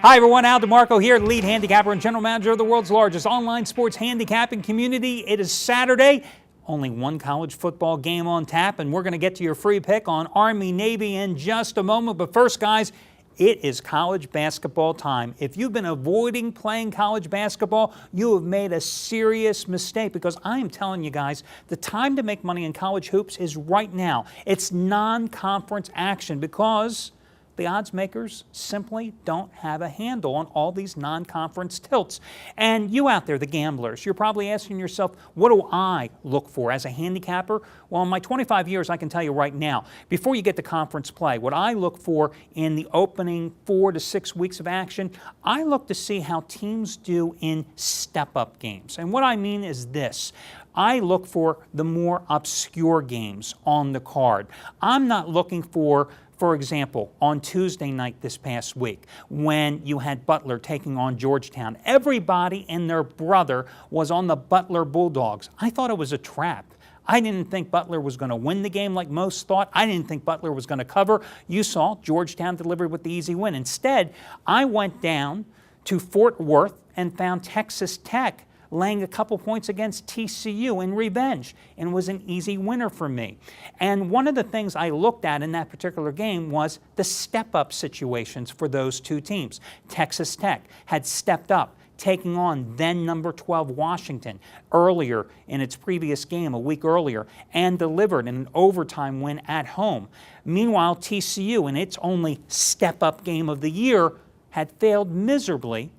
Hi everyone, Al DeMarco here, lead handicapper and general manager of the world's largest online sports handicapping community. It is Saturday, only one college football game on tap, and we're going to get to your free pick on Army-Navy in just a moment. But first, guys, it is college basketball time. If you've been avoiding playing college basketball, you have made a serious mistake, because I am telling you guys, the time to make money in college hoops is right now. It's non-conference action, because the odds makers simply don't have a handle on all these non-conference tilts. And you out there, the gamblers, you're probably asking yourself, what do I look for as a handicapper? Well, in my 25 years, I can tell you right now, before you get to conference play, what I look for in the opening 4 to 6 weeks of action, I look to see how teams do in step-up games. And what I mean is this: I look for the more obscure games on the card. I'm not looking for example, on Tuesday night this past week, when you had Butler taking on Georgetown, everybody and their brother was on the Butler Bulldogs. I thought it was a trap. I didn't think Butler was going to win the game like most thought. I didn't think Butler was going to cover. You saw Georgetown delivered with the easy win. Instead, I went down to Fort Worth and found Texas Tech laying a couple points against TCU in revenge, and was an easy winner for me. And one of the things I looked at in that particular game was the step-up situations for those two teams. Texas Tech had stepped up, taking on then number 12 Washington earlier in its previous game, a week earlier, and delivered an overtime win at home. Meanwhile, TCU, in its only step-up game of the year, had failed miserably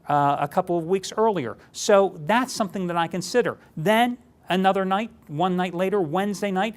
a couple of weeks earlier. So that's something that I consider. Then another night, one night later, Wednesday night,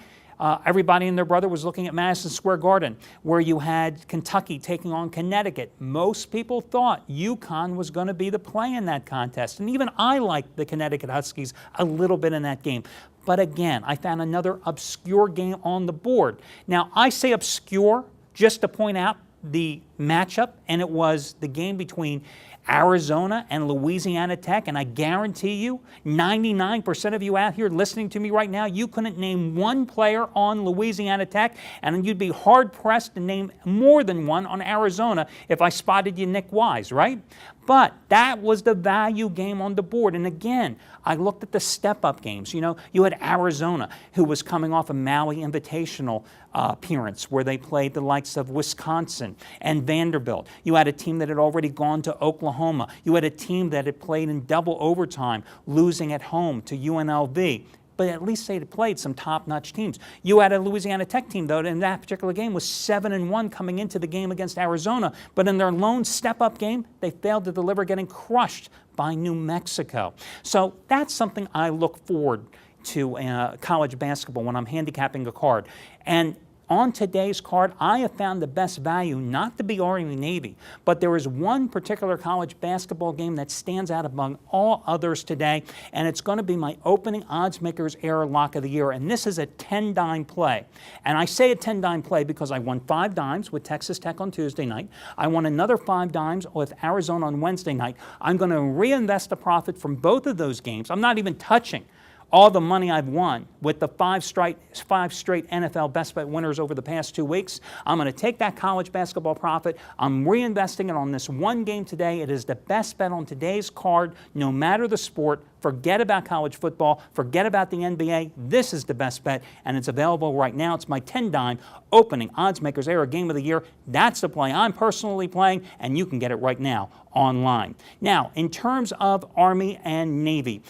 everybody and their brother was looking at Madison Square Garden, where you had Kentucky taking on Connecticut. Most people thought UConn was going to be the play in that contest, and even I liked the Connecticut Huskies a little bit in that game. But again, I found another obscure game on the board. Now, I say obscure just to point out the matchup, and it was the game between Arizona and Louisiana Tech, and I guarantee you, 99% of you out here listening to me right now, you couldn't name one player on Louisiana Tech, and you'd be hard-pressed to name more than one on Arizona if I spotted you Nick Wise, right? But that was the value game on the board. And again, I looked at the step-up games. You know, you had Arizona, who was coming off a Maui Invitational appearance where they played the likes of Wisconsin and Vanderbilt. You had a team that had already gone to Oklahoma. You had a team that had played in double overtime, losing at home to UNLV. But at least they had played some top-notch teams. You had a Louisiana Tech team, though, in that particular game was 7-1 coming into the game against Arizona. But in their lone step-up game, they failed to deliver, getting crushed by New Mexico. So that's something I look forward to college basketball when I'm handicapping a card. And on today's card, I have found the best value not to be Army-Navy, but there is one particular college basketball game that stands out among all others today, and it's going to be my opening odds makers error lock of the year, and this is a 10-dime play. And I say a 10-dime play because I won 5 dimes with Texas Tech on Tuesday night. I won another 5 dimes with Arizona on Wednesday night. I'm going to reinvest the profit from both of those games. I'm not even touching all the money I've won with the 5 straight NFL best bet winners over the past 2 weeks. I'm going to take that college basketball profit. I'm reinvesting it on this one game today. It is the best bet on today's card, no matter the sport. Forget about college football. Forget about the NBA. This is the best bet, and it's available right now. It's my 10-dime opening odds makers error game of the year. That's the play I'm personally playing, and you can get it right now online. Now, in terms of Army and Navy,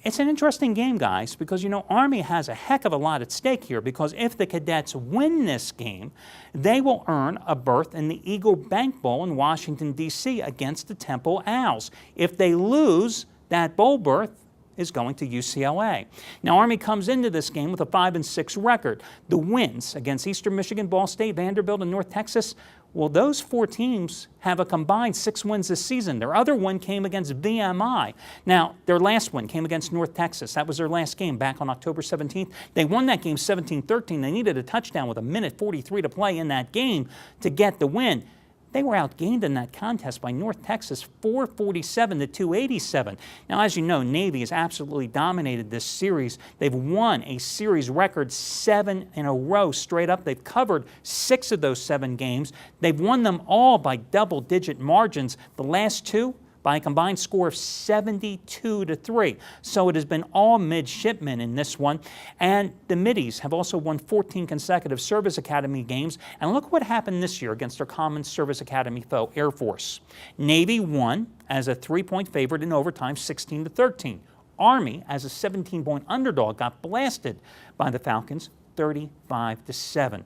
it's an interesting game, guys, because, you know, Army has a heck of a lot at stake here, because if the Cadets win this game, they will earn a berth in the Eagle Bank Bowl in Washington, D.C. against the Temple Owls. If they lose, that bowl berth is going to UCLA. Now, Army comes into this game with a 5-6 record. The wins against Eastern Michigan, Ball State, Vanderbilt, and North Texas, well, those 4 teams have a combined 6 wins this season. Their other one came against VMI. Now, their last one came against North Texas. That was their last game back on October 17th. They won that game 17-13. They needed a touchdown with 1:43 to play in that game to get the win. They were outgained in that contest by North Texas 447 to 287. Now, as you know, Navy has absolutely dominated this series. They've won a series record 7 in a row straight up. They've covered 6 of those 7 games. They've won them all by double-digit margins. The last 2 by a combined score of 72-3. So it has been all midshipmen in this one. And the Middies have also won 14 consecutive Service Academy games. And look what happened this year against their common Service Academy foe, Air Force. Navy won as a 3-point favorite in overtime, 16-13. Army, as a 17-point underdog, got blasted by the Falcons, 35-7.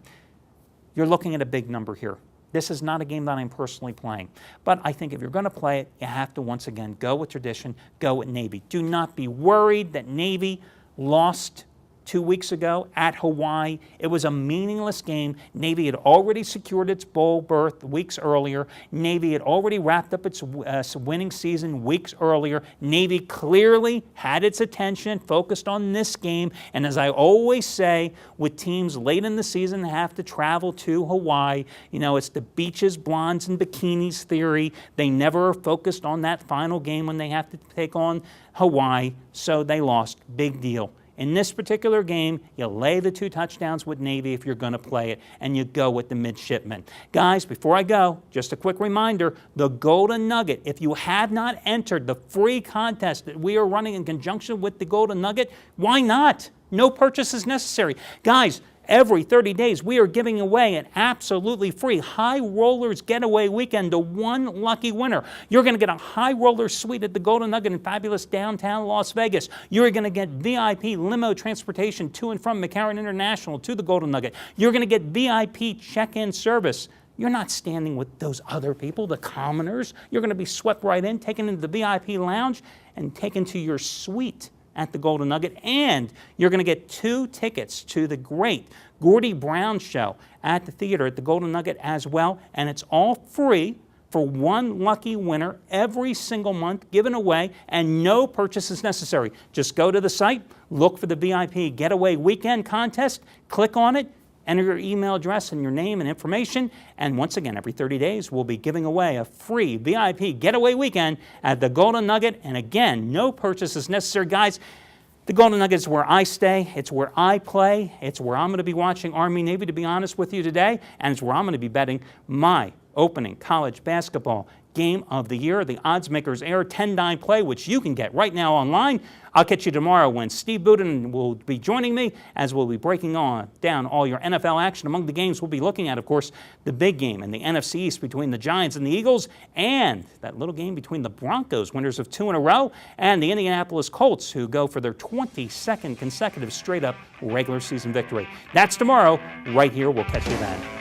You're looking at a big number here. This is not a game that I'm personally playing. But I think if you're going to play it, you have to once again go with tradition, go with Navy. Do not be worried that Navy lost 2 weeks ago at Hawaii. It was a meaningless game. Navy had already secured its bowl berth weeks earlier. Navy had already wrapped up its winning season weeks earlier. Navy clearly had its attention focused on this game. And as I always say, with teams late in the season that have to travel to Hawaii, you know, it's the beaches, blondes, and bikinis theory. They never are focused on that final game when they have to take on Hawaii, so they lost. Big deal. In this particular game, you lay the 2 touchdowns with Navy if you're going to play it, and you go with the midshipmen. Guys, before I go, just a quick reminder, the Golden Nugget, if you have not entered the free contest that we are running in conjunction with the Golden Nugget, why not? No purchase is necessary. Guys, every 30 days, we are giving away an absolutely free High Rollers Getaway Weekend to one lucky winner. You're going to get a High Roller Suite at the Golden Nugget in fabulous downtown Las Vegas. You're going to get VIP limo transportation to and from McCarran International to the Golden Nugget. You're going to get VIP check-in service. You're not standing with those other people, the commoners. You're going to be swept right in, taken into the VIP lounge, and taken to your suite at the Golden Nugget, and you're going to get 2 tickets to the great Gordie Brown show at the theater at the Golden Nugget as well, and it's all free for one lucky winner every single month given away, and no purchase is necessary. Just go to the site, look for the VIP Getaway Weekend contest, click on it, enter your email address and your name and information, and once again, every 30 days, we'll be giving away a free VIP Getaway Weekend at the Golden Nugget, and again, no purchase is necessary. Guys, the Golden Nugget is where I stay, it's where I play, it's where I'm going to be watching Army-Navy, to be honest with you today, and it's where I'm going to be betting my opening college basketball game of the year. The Odds Makers Air 10-9 play, which you can get right now online. I'll catch you tomorrow when Steve Budin will be joining me as we'll be breaking down all your NFL action. Among the games we'll be looking at, of course, the big game in the NFC East between the Giants and the Eagles, and that little game between the Broncos, winners of 2 in a row, and the Indianapolis Colts, who go for their 22nd consecutive straight-up regular season victory. That's tomorrow, right here. We'll catch you then.